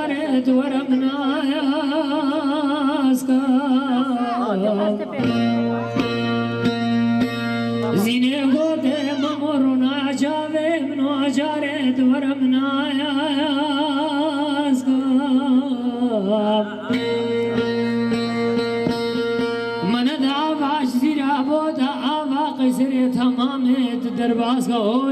جارت ورمنا ياسكا زيني قد ممرنا جاوي منو جارت ورمنا ياسكا من دعب عشزير عبودا عبا قيسر تمامت درباسكا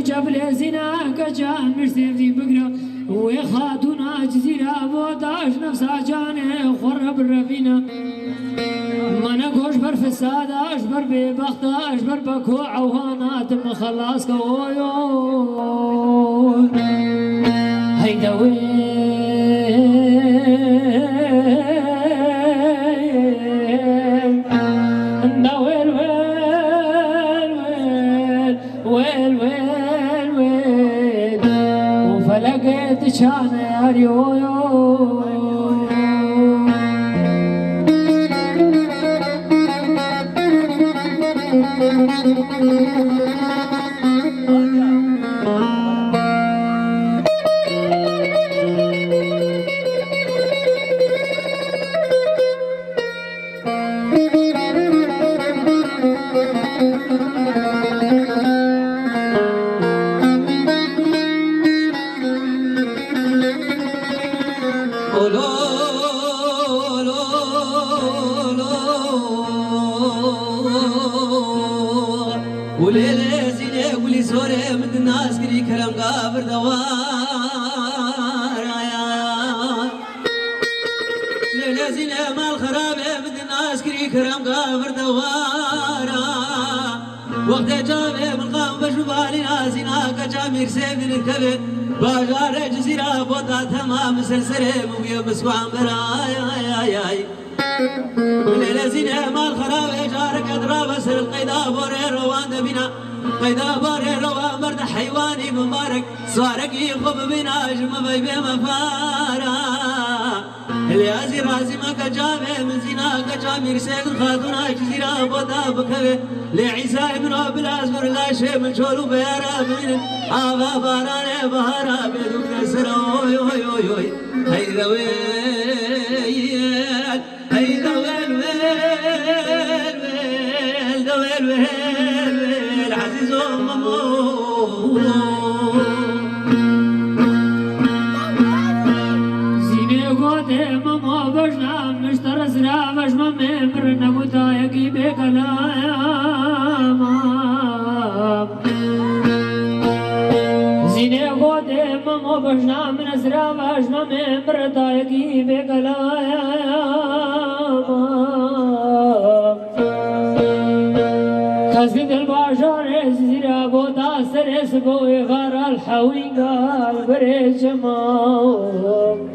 جبل زنا كجان مرسيدي بقرا ويخاتونا جزيرة بوداش نفسها جاني خرب الرفينة مانا قوش بر فساد اشبر ببخت اشبر بكو عوانات مخلاص كويون هيدا وين لقيت شان ياريو وليلة زينة ولي سورة من الناس كري كلام قابر دوار ليلة زينة مال خرابة من الناس كري كلام قابر دوار وقت جامع من قام بشبالي ناسينا كجامير سيدن الكبه باجار جزيرة بوطا تمام سلسلة موية مسوعان براي ليلة زينة مال خرابة جارك أدرابة سر القيدة بوري روان دبنا قيدة بوري روان مرد حيواني مبارك صارك يخب بنا جمع بيبي مفارا اليازي رازي ما كجامع من زينا كجامير سيد الخاتونا جزيرة بوطا بكبه لعيسى ابن رب الأزمر لا شيء من شولو بيارا من آبا باراني بهارا بيدوك نسر اوي اوي اوي اوي هيدا ويل هيدا ويل ويل ويل دا ويل ويل ويل عزيز أممو زيني قوتي ماما بجنا مشتر سرا بجمع ممر نبوتا يكي بكلام زيني قوتي ماما بجنا من سرا بجمع ممر تايكي بكلام كاسبي الباشر زيرا بودا سرس بوي غار الحوينغا البريج ماو